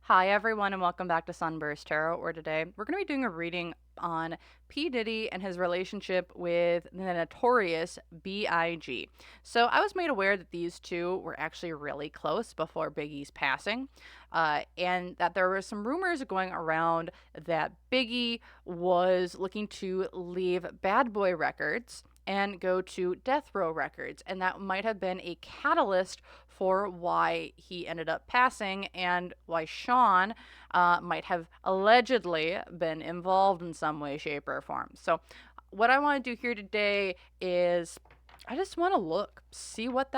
Hi, everyone, and welcome back to SunBurst Tarot, where today we're going to be doing a reading on P. Diddy and his relationship with the Notorious B.I.G. So I was made aware that these two were actually really close before Biggie's passing, and that there were some rumors going around that Biggie was looking to leave Bad Boy Records and go to Death Row Records, and that might have been a catalyst for why he ended up passing and why Sean might have allegedly been involved in some way, shape, or form. So, what I want to do here today is I just want to see what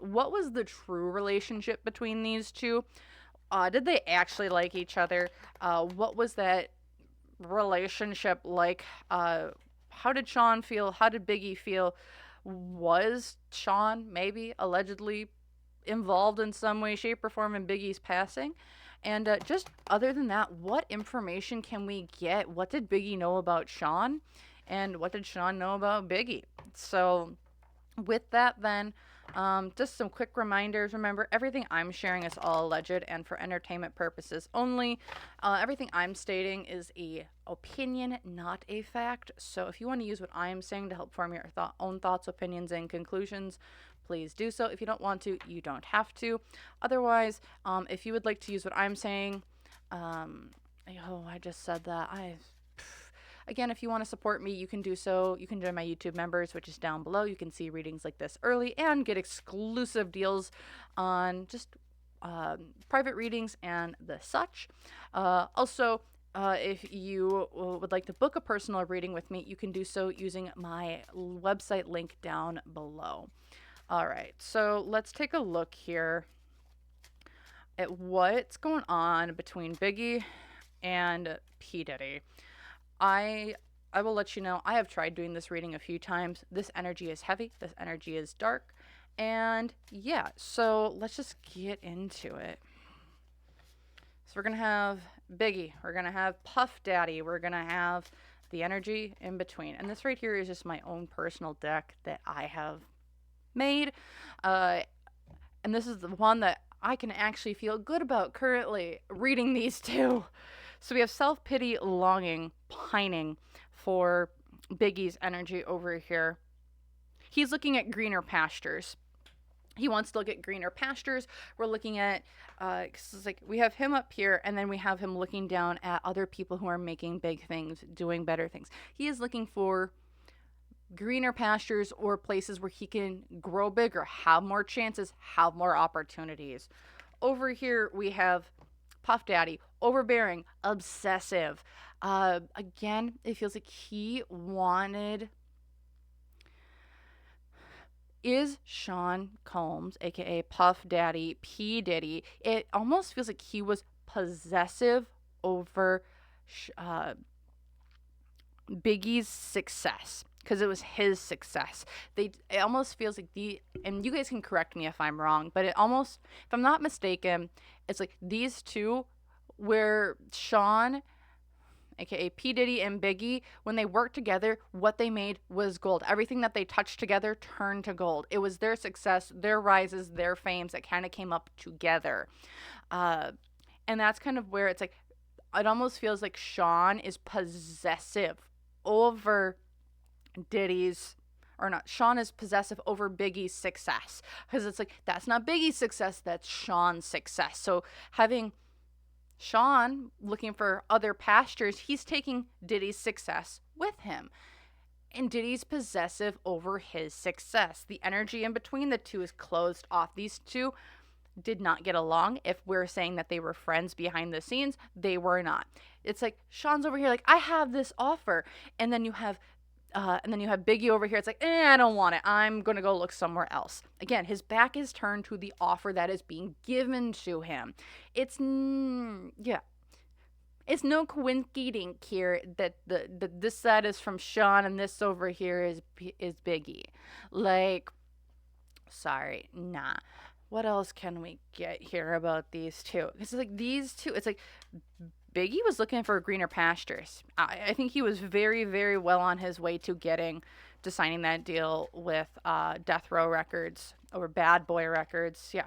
what was the true relationship between these two. Did they actually like each other? What was that relationship like? How did Sean feel? How did Biggie feel? Was Sean maybe allegedly involved in some way, shape, or form in Biggie's passing? And just other than that, what information can we get? What did Biggie know about Sean? And what did Sean know about Biggie? So, with that, then, just some quick reminders. Remember, everything I'm sharing is all alleged and for entertainment purposes only. Everything I'm stating is a opinion, not a fact. So, if you want to use what I'm saying to help form your own thoughts, opinions, and conclusions, please do so. If you don't want to, you don't have to. Otherwise, if you would like to use what I'm saying, I just said that. Again, if you want to support me, you can do so. You can join my YouTube members, which is down below. You can see readings like this early and get exclusive deals on just private readings and the such. Also, if you would like to book a personal reading with me, you can do so using my website link down below. All right, so let's take a look here at what's going on between Biggie and P. Diddy. I will let you know, I have tried doing this reading a few times. This energy is heavy, this energy is dark, and yeah, so let's just get into it. So we're going to have Biggie, we're going to have Puff Daddy, we're going to have the energy in between. And this right here is just my own personal deck that I have made. And this is the one that I can actually feel good about currently reading these two. So we have self-pity, longing, pining for Biggie's energy over here. He's looking at greener pastures. He wants to look at greener pastures. We're looking at, it's like we have him up here, and then we have him looking down at other people who are making big things, doing better things. He is looking for greener pastures or places where he can grow bigger, have more chances, have more opportunities. Over here, we have Puff Daddy, overbearing, obsessive. Again, it feels like he wanted. Is Sean Combs, aka Puff Daddy, P. Diddy, it almost feels like he was possessive over Biggie's success because it was his success. It almost feels like and you guys can correct me if I'm wrong, but it almost, if I'm not mistaken, it's like these two, where Sean, aka P. Diddy, and Biggie, when they worked together, what they made was gold. Everything that they touched together turned to gold. It was their success, their rises, their fames that kind of came up together. And that's kind of where it's like, it almost feels like Sean is possessive over Diddy's, or not, Sean is possessive over Biggie's success. Because it's like, that's not Biggie's success, that's Sean's success. So having Sean looking for other pastures, he's taking Diddy's success with him. And Diddy's possessive over his success. The energy in between the two is closed off. These two did not get along. If we're saying that they were friends behind the scenes, they were not. It's like Sean's over here like, I have this offer. And then you have Biggie over here. It's like, I don't want it. I'm going to go look somewhere else. Again, his back is turned to the offer that is being given to him. It's no coincidence here that this side is from Sean and this over here is Biggie. Like, sorry, nah. What else can we get here about these two? It's like these two, it's like Biggie was looking for greener pastures. I think he was very, very well on his way to signing that deal with Death Row Records or Bad Boy Records. Yeah.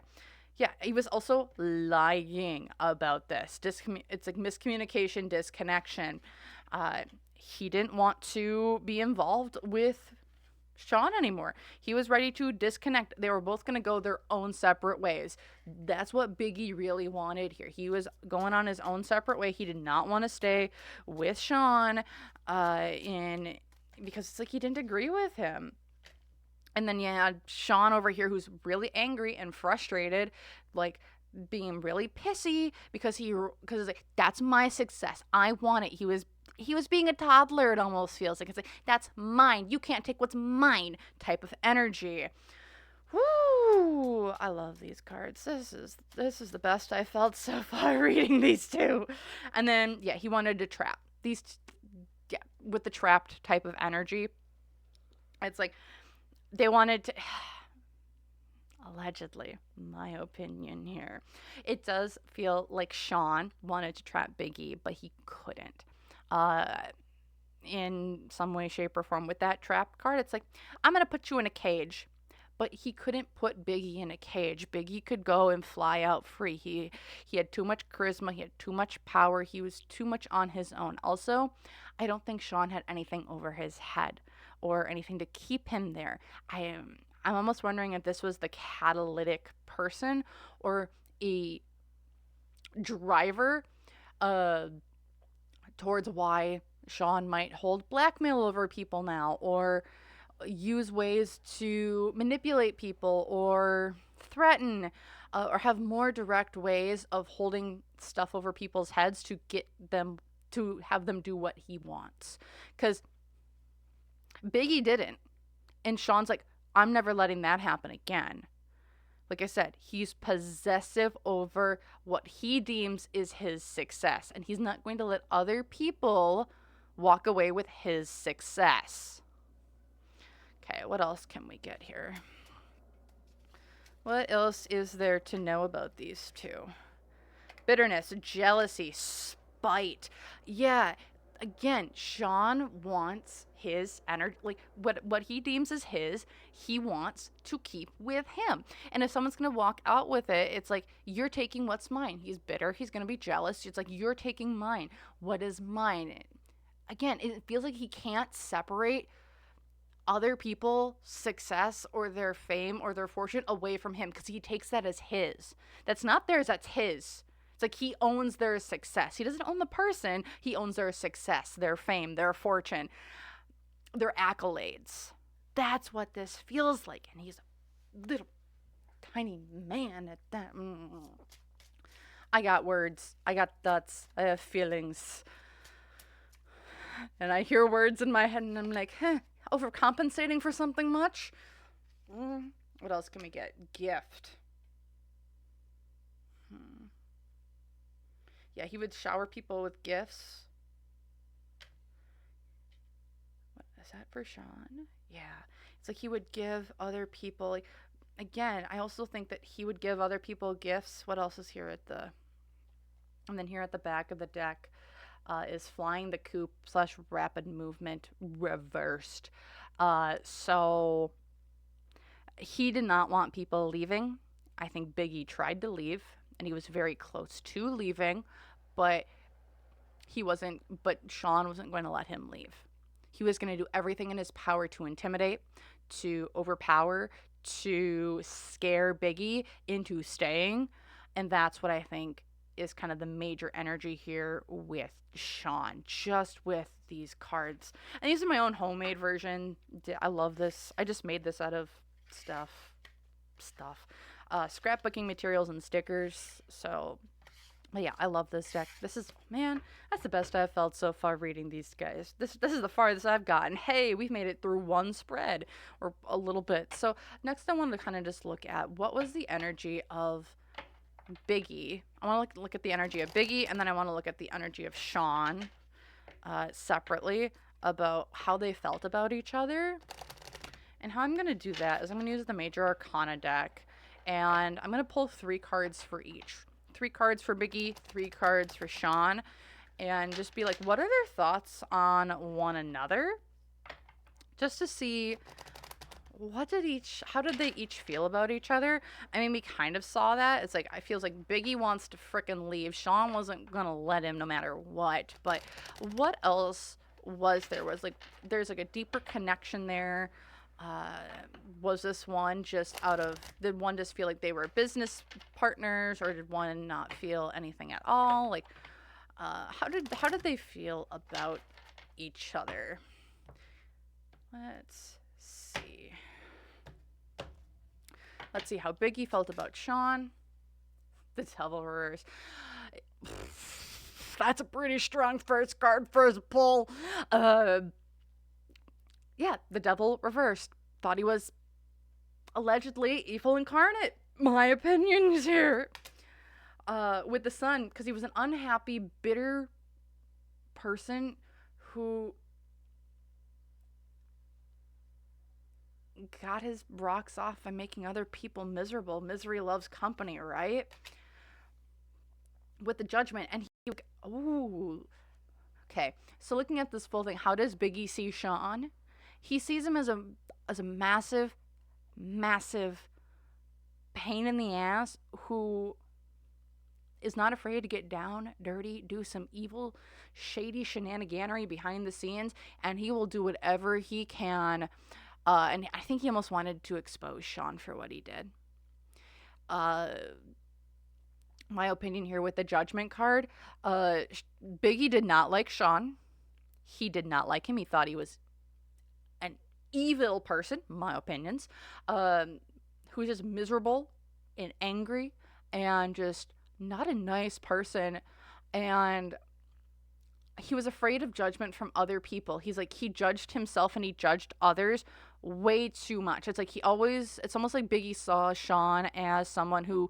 Yeah, he was also lying about this. It's like miscommunication, disconnection. He didn't want to be involved with Sean anymore. He was ready to disconnect. They were both going to go their own separate ways. That's what Biggie really wanted here. He was going on his own separate way. He did not want to stay with Sean in because it's like he didn't agree with him. And then you had Sean over here who's really angry and frustrated, like being really pissy because it's like, that's my success. I want it. He was being a toddler, it almost feels like. It's like, that's mine. You can't take what's mine type of energy. Woo! I love these cards. This is the best I felt so far reading these two. And then yeah, he wanted to trap. Yeah, with the trapped type of energy. It's like they wanted to allegedly, my opinion here. It does feel like Sean wanted to trap Biggie, but he couldn't. In some way, shape, or form with that trap card, it's like, I'm going to put you in a cage. But he couldn't put Biggie in a cage. Biggie could go and fly out free. He had too much charisma. He had too much power. He was too much on his own. Also, I don't think Sean had anything over his head or anything to keep him there. I'm almost wondering if this was the catalytic person or a driver towards why Sean might hold blackmail over people now, or use ways to manipulate people, or threaten, or have more direct ways of holding stuff over people's heads to get them to have them do what he wants. Because Biggie didn't. And Sean's like, I'm never letting that happen again. Like I said, he's possessive over what he deems is his success. And he's not going to let other people walk away with his success. Okay, what else can we get here? What else is there to know about these two? Bitterness, jealousy, spite. Yeah, again, Sean wants his energy, like what he deems as his, he wants to keep with him. And if someone's gonna walk out with it, it's like, you're taking what's mine. He's bitter, he's gonna be jealous. It's like, you're taking mine. What is mine? Again, it feels like he can't separate other people's success or their fame or their fortune away from him, because he takes that as his. That's not theirs, that's his. It's like he owns their success. He doesn't own the person, he owns their success, their fame, their fortune, their accolades. That's what this feels like. And he's a little tiny man at that. I got words, I got thoughts, I have feelings. And I hear words in my head and I'm like, overcompensating for something much? What else can we get? Gift. Yeah, he would shower people with gifts. What is that for Sean? Yeah. It's like he would give other people, like, again, I also think that he would give other people gifts. What else is here at the, and then here at the back of the deck is flying the coop / rapid movement reversed. So he did not want people leaving. I think Biggie tried to leave, and he was very close to leaving, but Sean wasn't going to let him leave. He was going to do everything in his power to intimidate, to overpower, to scare Biggie into staying. And that's what I think is kind of the major energy here with Sean, just with these cards. And these are my own homemade version. I love this. I just made this out of stuff. Scrapbooking materials and stickers. So, but yeah, I love this deck. This is, man, that's the best I've felt so far reading these guys. This is the farthest I've gotten. Hey, we've made it through one spread, or a little bit. So next I wanted to kind of just look at what was the energy of Biggie. I want to look at the energy of Biggie, and then I want to look at the energy of Sean separately, about how they felt about each other. And how I'm going to do that is I'm going to use the Major Arcana deck, and I'm going to pull 3 cards for each. 3 cards for Biggie, 3 cards for Sean, and just be like, what are their thoughts on one another? Just to see how did they each feel about each other? I mean, we kind of saw that. It's like, I feels like Biggie wants to frickin' leave. Sean wasn't gonna let him no matter what. But what else was there? Was like, there's like a deeper connection there. Uh, was this one just did one just feel like they were business partners, or did one not feel anything at all? Like, how did they feel about each other? Let's see. Let's see how Biggie felt about Sean. The Devil reverse. That's a pretty strong first card, first pull. Yeah, the Devil reversed. Thought he was allegedly evil incarnate. My opinions here. With the Sun, because he was an unhappy, bitter person who got his rocks off by making other people miserable. Misery loves company, right? With the Judgment, and he, ooh, okay. So looking at this full thing, how does Biggie see Sean? He sees him as a massive, massive pain in the ass who is not afraid to get down, dirty, do some evil, shady shenaniganery behind the scenes, and he will do whatever he can. And I think he almost wanted to expose Sean for what he did. My opinion here with the Judgment card, Biggie did not like Sean. He did not like him. He thought he was an evil person, my opinions, who's just miserable and angry and just not a nice person. And he was afraid of judgment from other people. He's like, he judged himself and he judged others way too much. It's like it's almost like Biggie saw Sean as someone who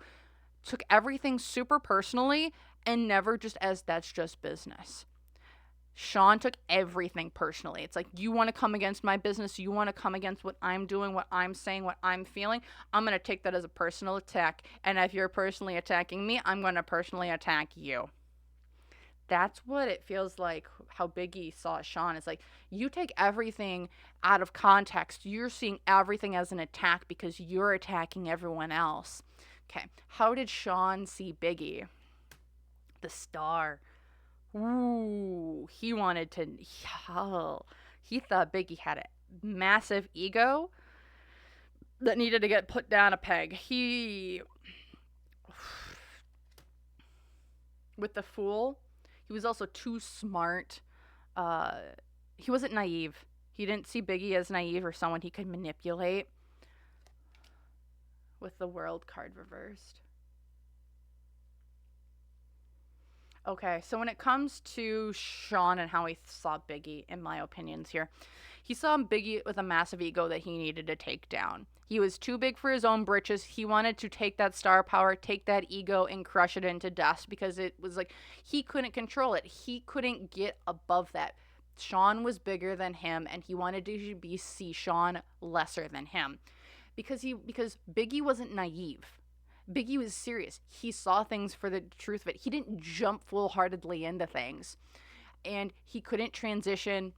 took everything super personally and never just as that's just business. Sean took everything personally. It's like, you want to come against my business, you want to come against what I'm doing, what I'm saying, what I'm feeling, I'm going to take that as a personal attack. And if you're personally attacking me, I'm going to personally attack you. That's what it feels like how Biggie saw Sean. It's like, you take everything out of context. You're seeing everything as an attack because you're attacking everyone else. Okay, how did Sean see Biggie? The Star. Ooh, he wanted to. He thought Biggie had a massive ego that needed to get put down a peg. With the Fool, he was also too smart. He wasn't naive. He didn't see Biggie as naive or someone he could manipulate. With the World card reversed. Okay, so when it comes to Sean and how he saw Biggie, in my opinions here, he saw Biggie with a massive ego that he needed to take down. He was too big for his own britches. He wanted to take that star power, take that ego, and crush it into dust because it was like he couldn't control it. He couldn't get above that. Sean was bigger than him, and he wanted to see Sean lesser than him because Biggie wasn't naive. Biggie was serious. He saw things for the truth of it. He didn't jump full-heartedly into things. And he couldn't transition,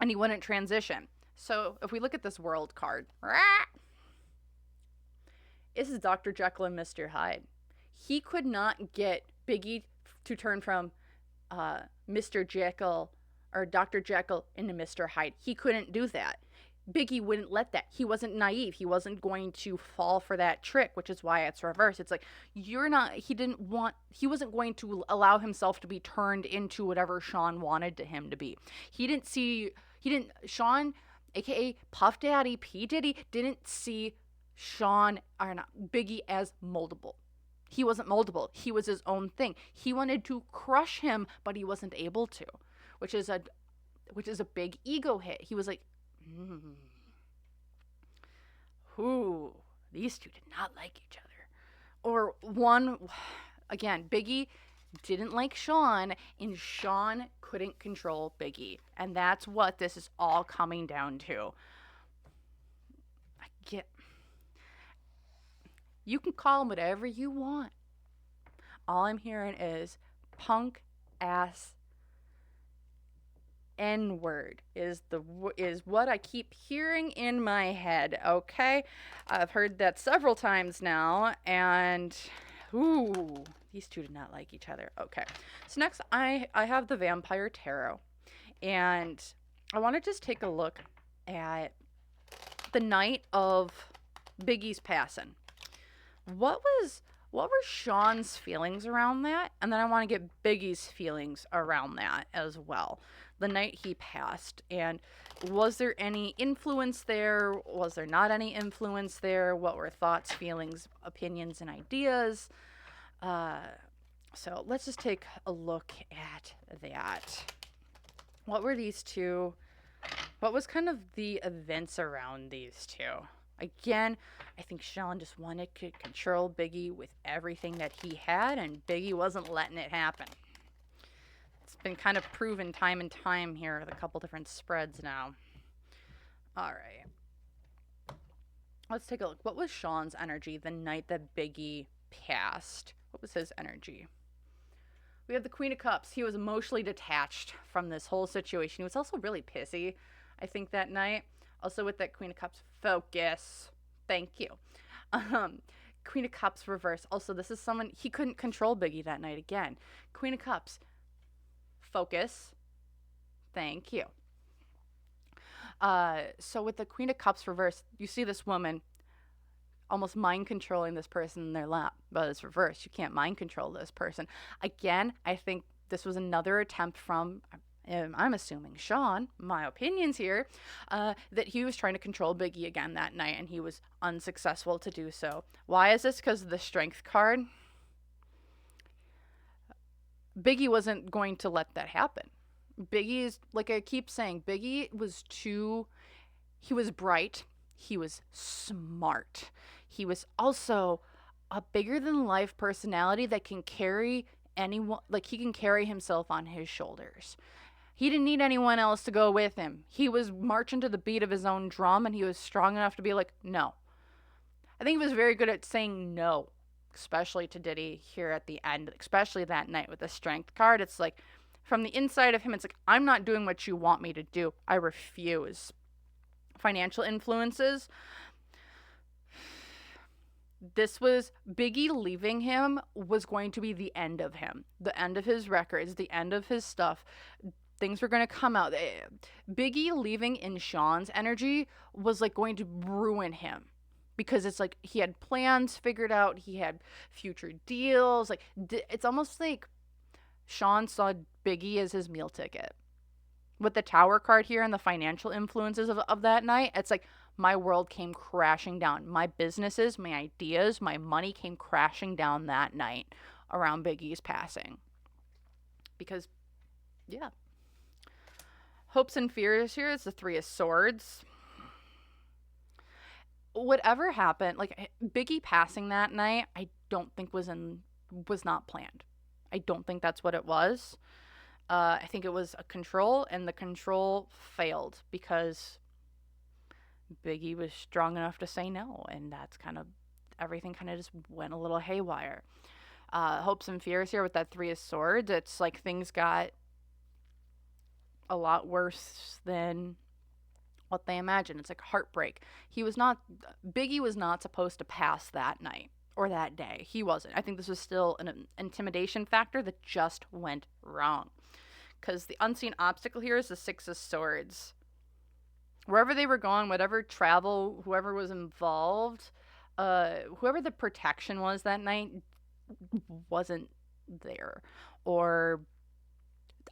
and he wouldn't transition. So if we look at this World card, this is Dr. Jekyll and Mr. Hyde. He could not get Biggie to turn from Mr. Jekyll or Dr. Jekyll into Mr. Hyde. He couldn't do that. Biggie wouldn't let that. He wasn't naive. He wasn't going to fall for that trick, which is why it's reversed. It's like, he wasn't going to allow himself to be turned into whatever Sean wanted him to be. Sean, aka Puff Daddy, P Diddy, didn't see Biggie as moldable. He wasn't moldable. He was his own thing. He wanted to crush him, but he wasn't able to, which is a big ego hit. He was like, Ooh, these two did not like each other. Or again, Biggie didn't like Sean, and Sean couldn't control Biggie. And that's what this is all coming down to. You can call him whatever you want. All I'm hearing is punk ass N word is what I keep hearing in my head. Okay, I've heard that several times now, and ooh, these two did not like each other. Okay, so next I have the Vampire Tarot, and I want to just take a look at the night of Biggie's passing. What were Sean's feelings around that? And then I want to get Biggie's feelings around that as well. The night he passed. And was there any influence there? Was there not any influence there? What were thoughts, feelings, opinions, and ideas? Uh, so let's just take a look at that. What were these two? What was kind of the events around these two? Again, I think Sean just wanted to control Biggie with everything that he had, and Biggie wasn't letting it happen. It's been kind of proven time and time here with a couple different spreads now. All right. Let's take a look. What was Sean's energy the night that Biggie passed? What was his energy? We have the Queen of Cups. He was emotionally detached from this whole situation. He was also really pissy, I think, that night. Also with that Queen of Cups, focus. Thank you. Queen of Cups reverse. Also, this is someone, he couldn't control Biggie that night again. Queen of Cups, focus. Thank you. So with the Queen of Cups reverse, you see this woman almost mind controlling this person in their lap, but it's reversed. You can't mind control this person. Again, I think this was another attempt from, I'm assuming Sean, my opinions here, that he was trying to control Biggie again that night, and he was unsuccessful to do so. Why is this? Because of the Strength card. Biggie wasn't going to let that happen. Biggie's, like I keep saying, Biggie was he was bright, he was smart. He was also a bigger than life personality that can carry anyone, like he can carry himself on his shoulders. He didn't need anyone else to go with him. He was marching to the beat of his own drum, and he was strong enough to be like, no. I think he was very good at saying no, especially to Diddy here at the end, especially that night with the Strength card. It's like, from the inside of him, it's like, I'm not doing what you want me to do. I refuse. Financial influences. This was Biggie leaving him was going to be the end of him, the end of his records, the end of his stuff. Things were going to come out. Biggie leaving in Sean's energy was like going to ruin him, because it's like he had plans figured out, he had future deals. Like it's almost like Sean saw Biggie as his meal ticket. With the Tower card here and the financial influences of that night, it's like my world came crashing down. My businesses, my ideas, my money came crashing down that night around Biggie's passing. Because, yeah. Hopes and fears here is the Three of Swords. Whatever happened, like Biggie passing that night, I don't think was not planned. I don't think that's what it was. I think it was a control, and the control failed because Biggie was strong enough to say no, and that's kind of, everything kind of just went a little haywire. Hopes and fears here with that Three of Swords, it's like things got a lot worse than what they imagined. It's like heartbreak. Biggie was not supposed to pass that night or that day. He wasn't. I think this was still an intimidation factor that just went wrong. Because the unseen obstacle here is the Six of Swords. Wherever they were going, whatever travel, whoever was involved, whoever the protection was that night wasn't there. Or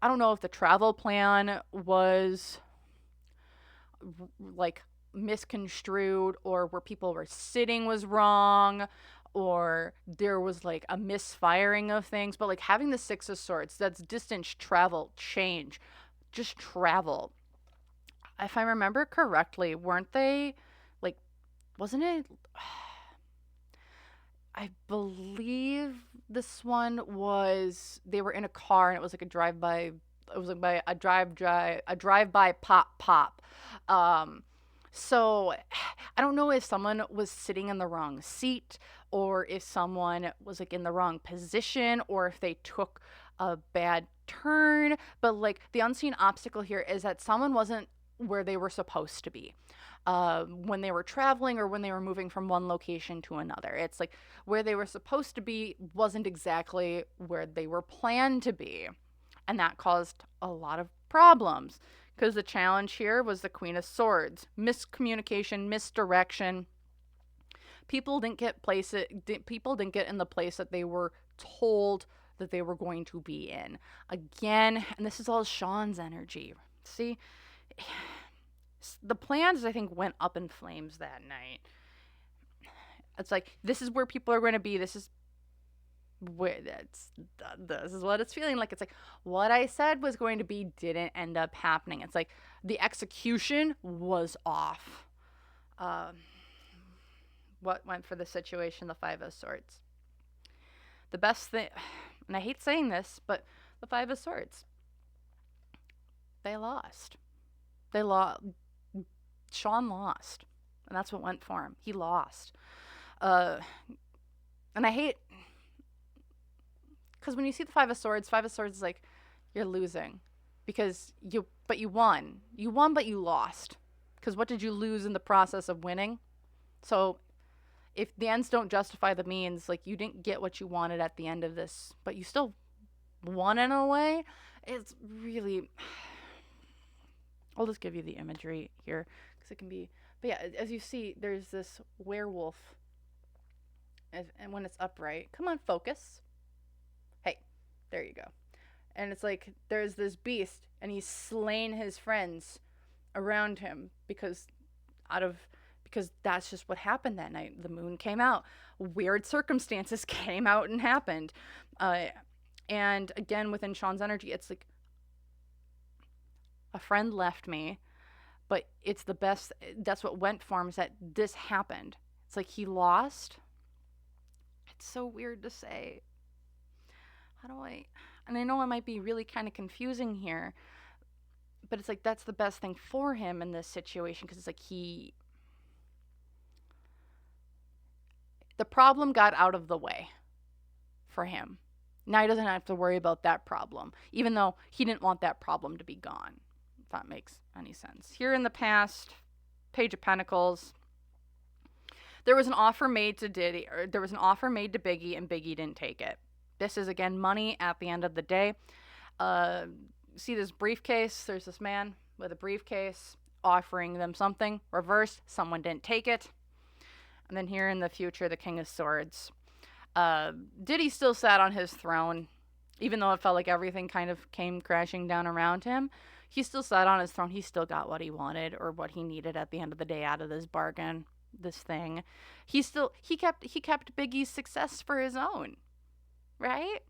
I don't know if the travel plan was like misconstrued, or where people were sitting was wrong, or there was like a misfiring of things. But like having the Six of Swords, that's distance, travel, change, just travel. If I remember correctly, weren't they like, wasn't it, I believe this one was, they were in a car and it was like a drive-by, it was like by a drive-by pop. So I don't know if someone was sitting in the wrong seat, or if someone was like in the wrong position, or if they took a bad turn. But like the unseen obstacle here is that someone wasn't where they were supposed to be. When they were traveling or when they were moving from one location to another. It's like where they were supposed to be wasn't exactly where they were planned to be. And that caused a lot of problems because the challenge here was the Queen of Swords. Miscommunication, misdirection. People didn't get in the place that they were told that they were going to be in. Again, and this is all Sean's energy. See, the plans I think went up in flames that night. It's like this is where people are going to be. This is what it's feeling like. It's like what I said was going to be didn't end up happening. It's like the execution was off. What went for the situation? The Five of Swords. The best thing, and I hate saying this, but the Five of Swords. They lost. They lost. Sean lost, and that's what went for him. He lost. And I hate, because when you see the Five of Swords is like you're losing because you won. You won, but you lost. Because what did you lose in the process of winning? So if the ends don't justify the means, like you didn't get what you wanted at the end of this, but you still won in a way. It's really, I'll just give you the imagery here because it can be, but yeah, as you see, there's this werewolf, and when it's upright, come on, focus. Hey, there you go. And it's like there's this beast, and he's slain his friends around him because that's just what happened that night. The moon came out. Weird circumstances came out and happened. And again, within Sean's energy, it's like a friend left me, but it's the best. That's what went for him, is that this happened. It's like he lost. It's so weird to say. And I know it might be really kind of confusing here, but it's like that's the best thing for him in this situation because it's like the problem got out of the way for him. Now he doesn't have to worry about that problem, even though he didn't want that problem to be gone, if that makes any sense. Here in the past, Page of Pentacles, there was an offer made to Diddy, or there was an offer made to Biggie, and Biggie didn't take it. This is, again, money at the end of the day. See this briefcase? There's this man with a briefcase offering them something. Reverse, someone didn't take it. And then here in the future, the King of Swords. Diddy still sat on his throne, even though it felt like everything kind of came crashing down around him. He still sat on his throne. He still got what he wanted or what he needed at the end of the day out of this bargain, this thing. He kept Biggie's success for his own, right?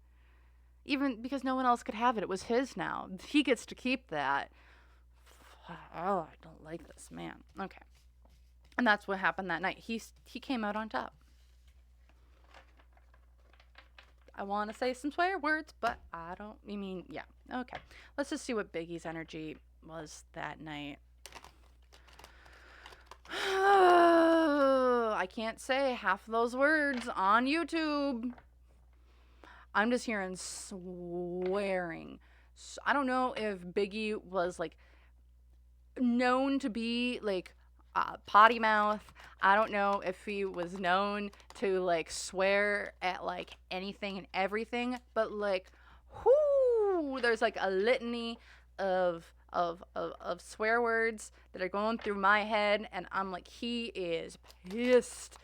Even because no one else could have it. It was his now. He gets to keep that. Oh, I don't like this man. Okay. And that's what happened that night. He came out on top. I want to say some swear words, but yeah. Okay. Let's just see what Biggie's energy was that night. I can't say half of those words on YouTube. I'm just hearing swearing. I don't know if Biggie was like known to be like potty mouth. I don't know if he was known to like swear at like anything and everything, but like, whoo, there's like a litany of swear words that are going through my head, and I'm like, he is pissed.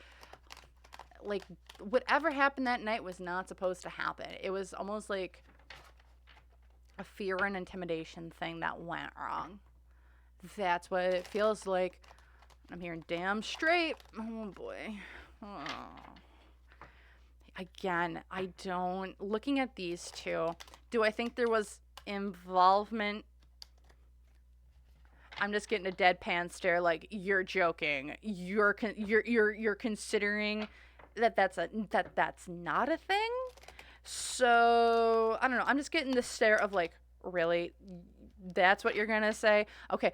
Like, whatever happened that night was not supposed to happen. It was almost like a fear and intimidation thing that went wrong. That's what it feels like. I'm hearing damn straight. Oh boy. Oh. Again, looking at these two, do I think there was involvement? I'm just getting a deadpan stare like, you're joking. You're considering that's not a thing? So, I don't know. I'm just getting the stare of like, really? That's what you're going to say? Okay.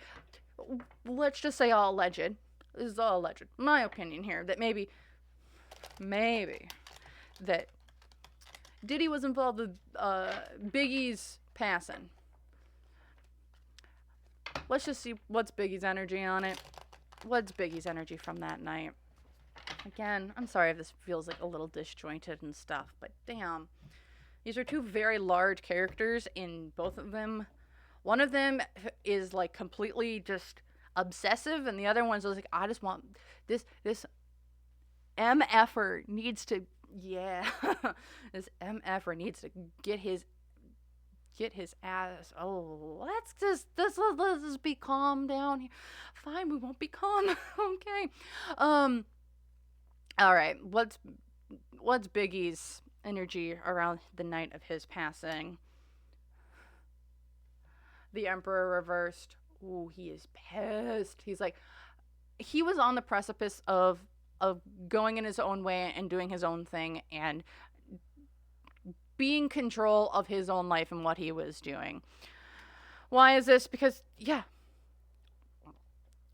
let's just say all alleged. This is all alleged. My opinion here that maybe that Diddy was involved with Biggie's passing. Let's just see what's Biggie's energy on it. What's Biggie's energy from that night? Again, I'm sorry if this feels like a little disjointed and stuff, but damn. These are two very large characters in both of them. One of them is like completely just obsessive, and the other one's like, I just want this MFer needs to, yeah, this MFer needs to get his ass. Oh, let's just be calm down here. Fine, we won't be calm. Okay. All right. What's Biggie's energy around the night of his passing? The Emperor reversed. Ooh, he is pissed. He's like, he was on the precipice of going in his own way and doing his own thing and being control of his own life and what he was doing. Why is this? Because yeah,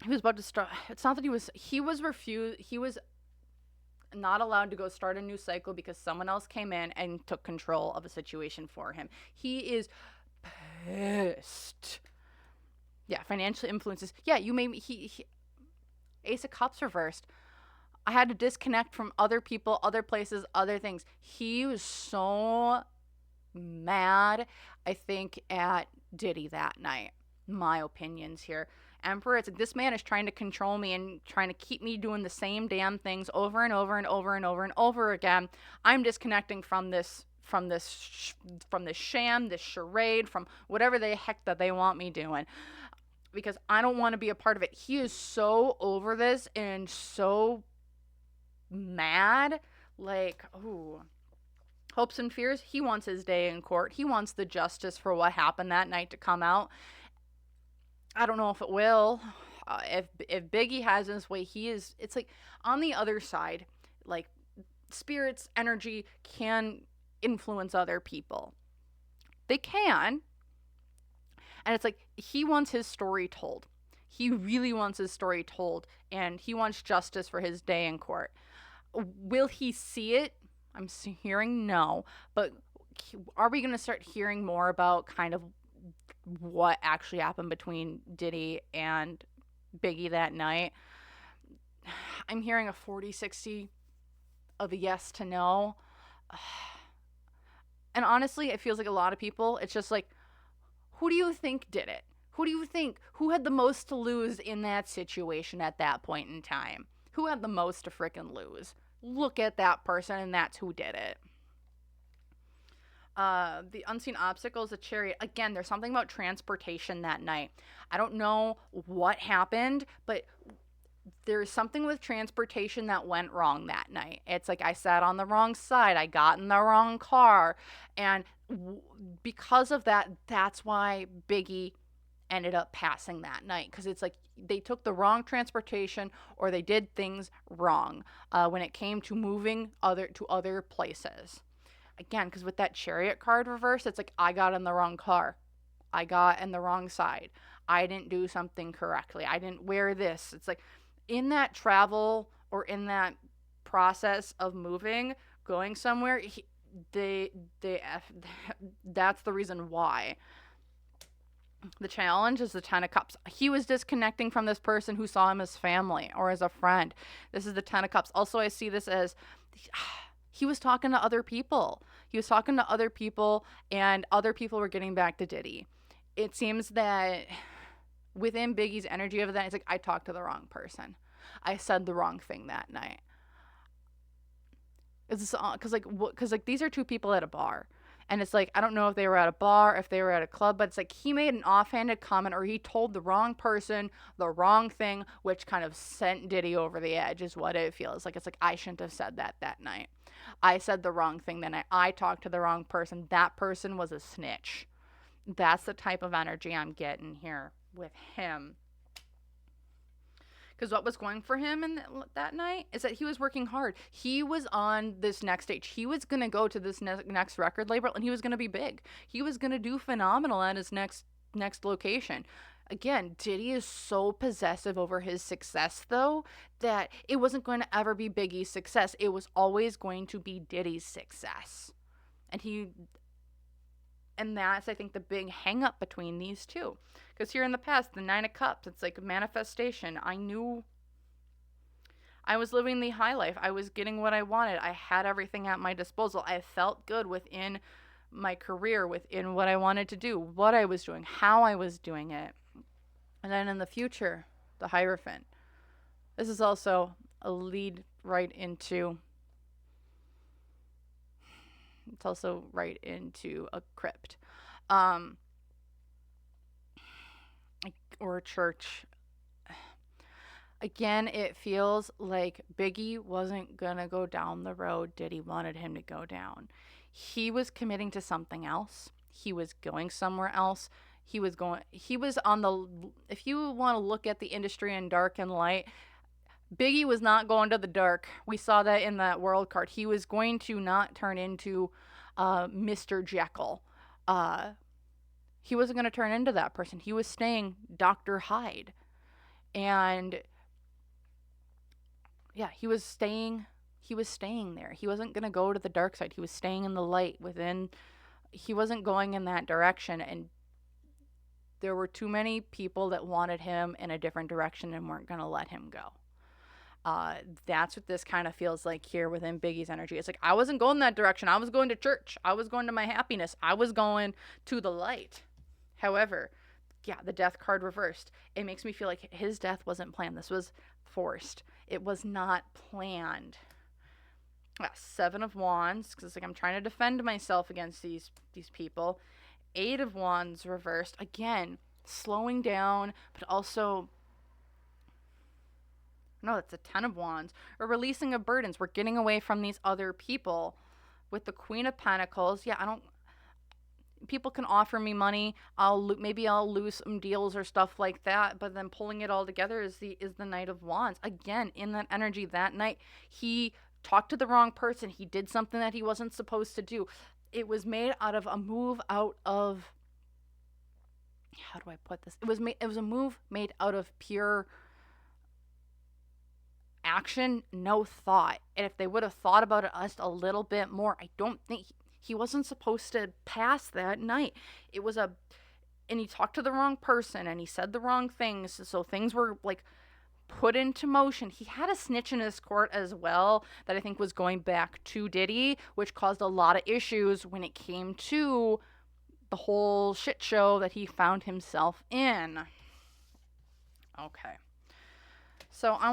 he was about to start. It's not that he was refused. He was not allowed to go start a new cycle because someone else came in and took control of a situation for him. He is pissed. Yeah, financial influences. Yeah, you made me. He Ace of Cups reversed. I had to disconnect from other people, other places, other things. He was so mad, I think, at Diddy that night. My opinions here. Emperor, it's like, this man is trying to control me and trying to keep me doing the same damn things over and over and over and over and over again. I'm disconnecting from this sham, this charade, from whatever the heck that they want me doing, because I don't want to be a part of it. He is so over this and so mad. Like, ooh. Hopes and fears. He wants his day in court. He wants the justice for what happened that night to come out. I don't know if it will. If Biggie has his way, it's like on the other side, like spirits, energy can influence other people. They can. And it's like, he wants his story told. He really wants his story told, and he wants justice for his day in court. Will he see it? I'm hearing no, but are we going to start hearing more about kind of what actually happened between Diddy and Biggie that night? I'm hearing a 40-60 of a yes to no. And honestly, it feels like a lot of people, it's just like, who do you think did it? Who do you think? Who had the most to lose in that situation at that point in time? Who had the most to frickin' lose? Look at that person, and that's who did it. The unseen obstacles, the chariot. Again, there's something about transportation that night. I don't know what happened, but there's something with transportation that went wrong that night. It's like I sat on the wrong side. I got in the wrong car. And because of that, that's why Biggie ended up passing that night. Because it's like they took the wrong transportation, or they did things wrong when it came to moving to other places. Again, because with that chariot card reverse, it's like I got in the wrong car. I got in the wrong side. I didn't do something correctly. I didn't wear this. It's like in that travel or in that process of moving, going somewhere, that's the reason why. The challenge is the 10 of Cups. He was disconnecting from this person who saw him as family or as a friend. This is the 10 of Cups. Also, I see this as he was talking to other people. He was talking to other people, and other people were getting back to Diddy. It seems that within Biggie's energy of that, it's like, I talked to the wrong person. I said the wrong thing that night. It's because these are two people at a bar. And it's like, I don't know if they were at a bar, if they were at a club, but it's like he made an offhanded comment, or he told the wrong person the wrong thing, which kind of sent Diddy over the edge is what it feels like. It's like, I shouldn't have said that night. I said the wrong thing that night. I talked to the wrong person. That person was a snitch. That's the type of energy I'm getting here with him. Because what was going for him in that night is that he was working hard. He was on this next stage. He was going to go to this next record label, and he was going to be big. He was going to do phenomenal at his next location. Again, Diddy is so possessive over his success, though, that it wasn't going to ever be Biggie's success. It was always going to be Diddy's success. And that's, I think, the big hang up between these two. Because here in the past, the Nine of Cups, it's like a manifestation. I knew I was living the high life. I was getting what I wanted. I had everything at my disposal. I felt good within my career, within what I wanted to do, what I was doing, how I was doing it. And then in the future, the Hierophant. This is also a lead right into. It's also right into a crypt, um, or a church. Again, it feels like Biggie wasn't gonna go down the road Diddy wanted him to go down. He was committing to something else. He was going somewhere else. He was on the, if you want to look at the industry in dark and light, Biggie was not going to the dark. We saw that in that world card. He was going to not turn into Mr. Jekyll. He wasn't going to turn into that person. He was staying Dr. Hyde. And yeah, he was staying there. He wasn't going to go to the dark side. He was staying in the light within. He wasn't going in that direction, and there were too many people that wanted him in a different direction and weren't going to let him go. That's what this kind of feels like here within Biggie's energy. It's like, I wasn't going that direction. I was going to church. I was going to my happiness. I was going to the light. However, yeah, the death card reversed. It makes me feel like his death wasn't planned. This was forced. It was not planned. Seven of Wands, because like I'm trying to defend myself against these people. Eight of Wands reversed. Again, slowing down, but also, no, it's a Ten of Wands. Or releasing of burdens. We're getting away from these other people. With the Queen of Pentacles, yeah, people can offer me money. Maybe I'll lose some deals or stuff like that. But then pulling it all together is the Knight of Wands. Again, in that energy that night, he talked to the wrong person. He did something that he wasn't supposed to do. It was made out of a move out of, how do I put this? It was a move made out of pure action, no thought. And if they would have thought about it just a little bit more, I don't think he wasn't supposed to pass that night. And he talked to the wrong person and he said the wrong things. So things were like put into motion. He had a snitch in his court as well that I think was going back to Diddy, which caused a lot of issues when it came to the whole shit show that he found himself in. Okay. So I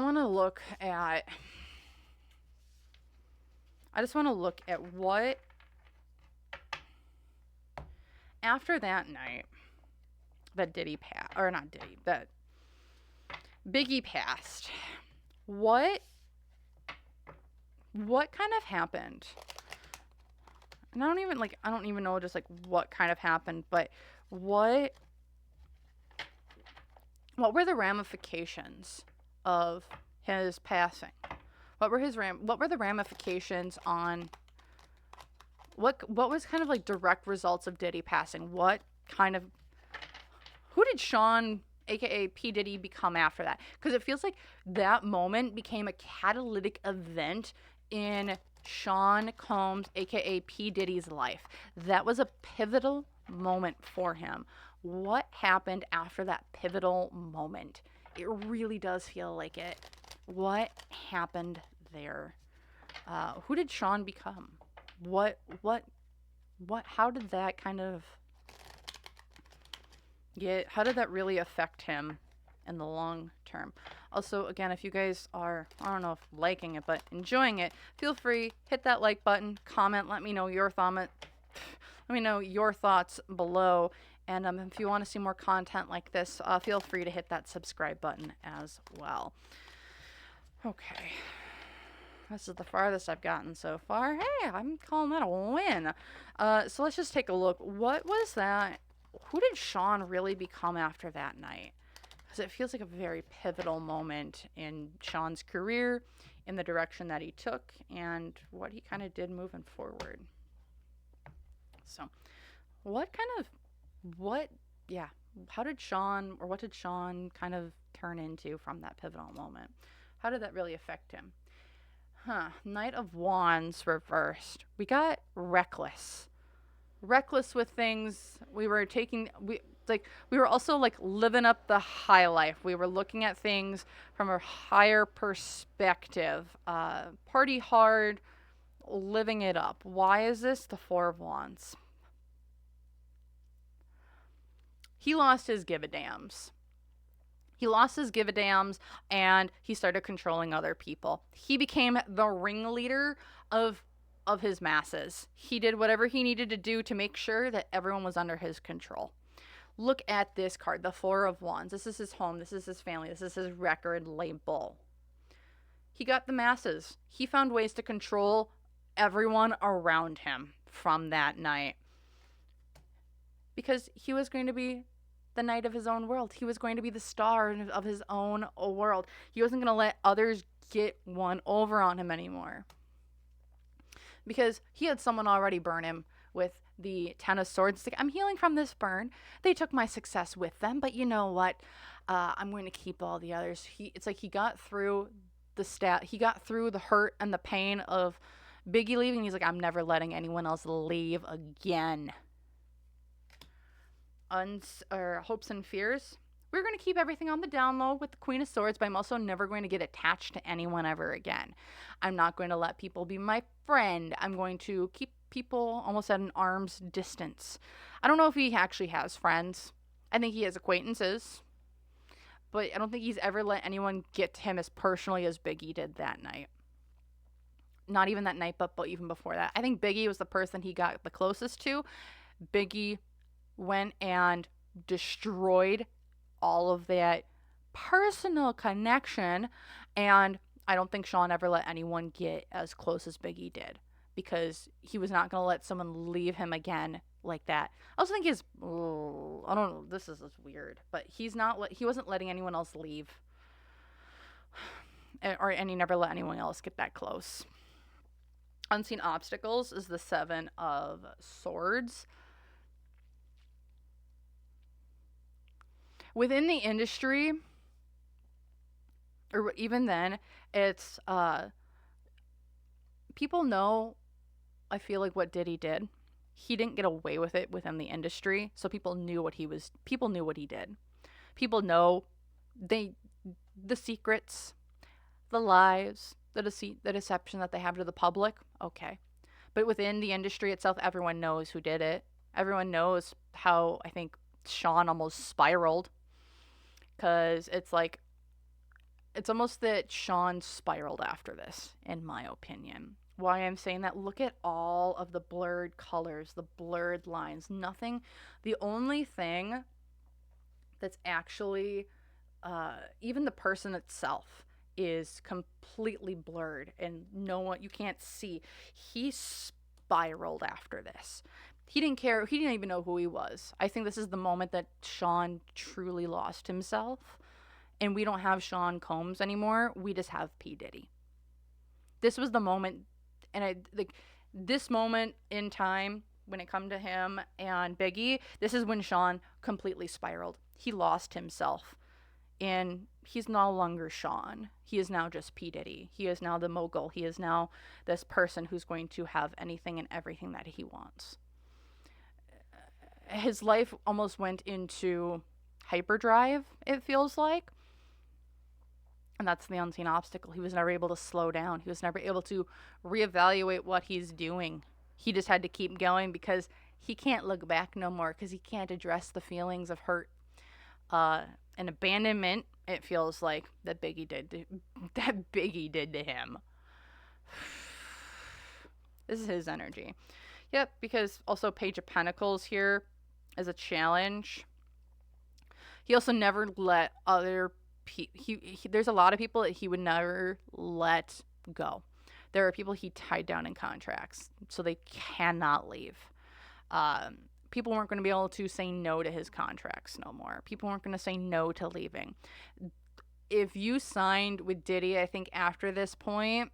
just want to look at what, after that night that that Biggie passed, what kind of happened? And I don't even know just like what kind of happened, but what were the ramifications of his passing? What were the ramifications on what was kind of like direct results of Diddy passing? Who did Sean, aka P Diddy, become after that? Because it feels like that moment became a catalytic event in Sean Combs, aka P Diddy's life. That was a pivotal moment for him. What happened after that pivotal moment? It really does feel like it. What happened there? Who did Sean become? How did that kind of how did that really affect him in the long term? Also, again, if you guys are, I don't know if liking it, but enjoying it, feel free, hit that like button, comment, let me know your thoughts below. And if you want to see more content like this, feel free to hit that subscribe button as well. Okay. This is the farthest I've gotten so far. Hey, I'm calling that a win. So let's just take a look. What was that? Who did Sean really become after that night? Because it feels like a very pivotal moment in Sean's career, in the direction that he took, and what he kind of did moving forward. So, yeah, how did Sean, or what did Sean kind of turn into from that pivotal moment? How did that really affect him? Knight of Wands reversed. We got reckless. Reckless with things. We were taking, we were also like living up the high life. We were looking at things from a higher perspective. Party hard, living it up. Why is this? The Four of Wands. He lost his give a dams. He lost his give a dams and he started controlling other people. He became the ringleader of his masses. He did whatever he needed to do to make sure that everyone was under his control. Look at this card, the Four of Wands. This is his home, this is his family, this is his record label. He got the masses. He found ways to control everyone around him from that night. Because he was going to be the knight of his own world. He was going to be the star of his own world. He wasn't going to let others get one over on him anymore. Because he had someone already burn him with the Ten of Swords. It's like, I'm healing from this burn. They took my success with them, but you know what? I'm going to keep all the others. It's like he got through he got through the hurt and the pain of Biggie leaving. He's like, I'm never letting anyone else leave again. Hopes and fears. We're going to keep everything on the down low with the Queen of Swords, but I'm also never going to get attached to anyone ever again. I'm not going to let people be my friend. I'm going to keep people almost at an arm's distance. I don't know if he actually has friends. I think he has acquaintances, but I don't think he's ever let anyone get to him as personally as Biggie did that night. Not even that night, but even before that. I think Biggie was the person he got the closest to. Biggie went and destroyed all of that personal connection, and I don't think Sean ever let anyone get as close as Biggie did, because he was not going to let someone leave him again like that. I also think I don't know, this is weird, but he wasn't letting anyone else leave, and he never let anyone else get that close. Unseen obstacles is the Seven of Swords. Within the industry, or even then, it's people know, I feel like, what Diddy did. He didn't get away with it within the industry, so people knew what he did. People know the secrets, the lies, the deceit, the deception that they have to the public. Okay. But within the industry itself, everyone knows who did it. Everyone knows how, I think, Sean almost spiraled. Because it's like, it's almost that Sean spiraled after this, in my opinion. Why I'm saying that, look at all of the blurred colors, the blurred lines. Nothing, the only thing that's actually, even the person itself is completely blurred and you can't see. He spiraled after this. He didn't care. He didn't even know who he was. I think this is the moment that Sean truly lost himself. And we don't have Sean Combs anymore. We just have P Diddy. This was the moment. And this moment in time, when it come to him and Biggie, this is when Sean completely spiraled. He lost himself. And he's no longer Sean. He is now just P Diddy. He is now the mogul. He is now this person who's going to have anything and everything that he wants. His life almost went into hyperdrive, it feels like. And that's the unseen obstacle. He was never able to slow down. He was never able to reevaluate what he's doing. He just had to keep going because he can't look back no more, because he can't address the feelings of hurt and abandonment, it feels like, that Biggie did to him. This is his energy. Yep, because also Page of Pentacles here as a challenge. He also never let other people, there's a lot of people that he would never let go. There are people he tied down in contracts, so they cannot leave. People weren't going to be able to say no to his contracts no more. People weren't going to say no to leaving. If you signed with Diddy, I think after this point,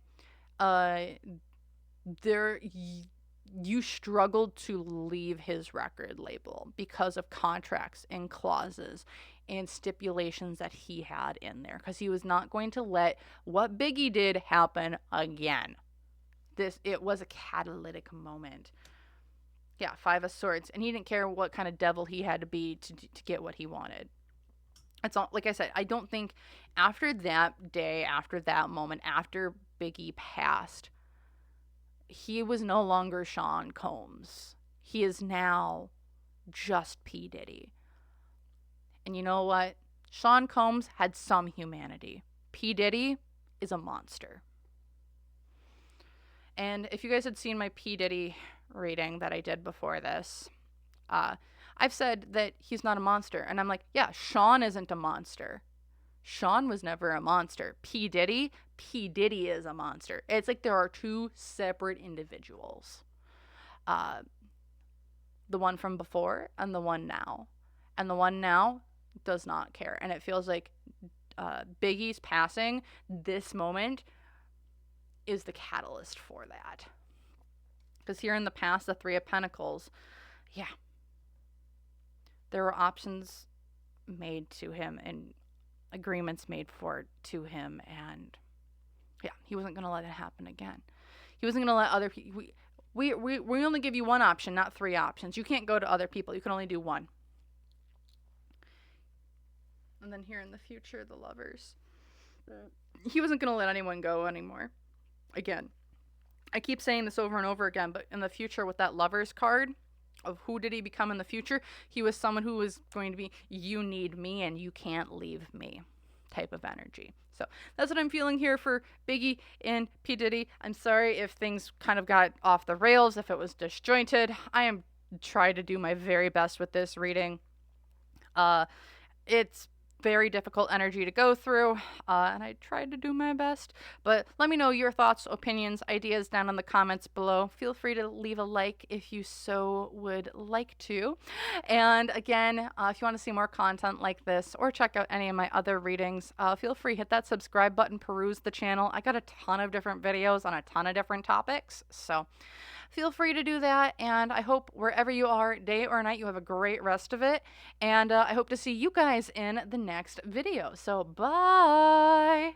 you struggled to leave his record label because of contracts and clauses and stipulations that he had in there, because he was not going to let what Biggie did happen again. It was a catalytic moment. Yeah, Five of Swords, and he didn't care what kind of devil he had to be to get what he wanted. It's all, like I said, I don't think after that day, after that moment, after Biggie passed, he was no longer Sean Combs. He is now just P Diddy. And you know what? Sean Combs had some humanity. P Diddy is a monster. And if you guys had seen my P Diddy reading that I did before this, I've said that he's not a monster. And I'm like, yeah, Sean isn't a monster. Sean was never a monster. P Diddy is a monster. It's like there are two separate individuals. The one from before and the one now. And the one now does not care. And it feels like Biggie's passing, this moment, is the catalyst for that. Because here in the past, the Three of Pentacles, yeah, there were options made to him and agreements made to him, and yeah, he wasn't going to let it happen again. He wasn't going to let other people. We only give you one option, not three options. You can't go to other people. You can only do one. And then here in the future, the Lovers. He wasn't going to let anyone go anymore. Again, I keep saying this over and over again, but in the future with that Lovers card, of who did he become in the future, he was someone who was going to be, you need me and you can't leave me type of energy. So that's what I'm feeling here for Biggie and P Diddy. I'm sorry if things kind of got off the rails, if it was disjointed. I am trying to do my very best with this reading. It's very difficult energy to go through, and I tried to do my best. But let me know your thoughts, opinions, ideas down in the comments below. Feel free to leave a like if you so would like to. And again, if you want to see more content like this or check out any of my other readings, feel free, hit that subscribe button, peruse the channel. I got a ton of different videos on a ton of different topics, so feel free to do that. And I hope wherever you are, day or night, you have a great rest of it. And I hope to see you guys in the next video. So bye.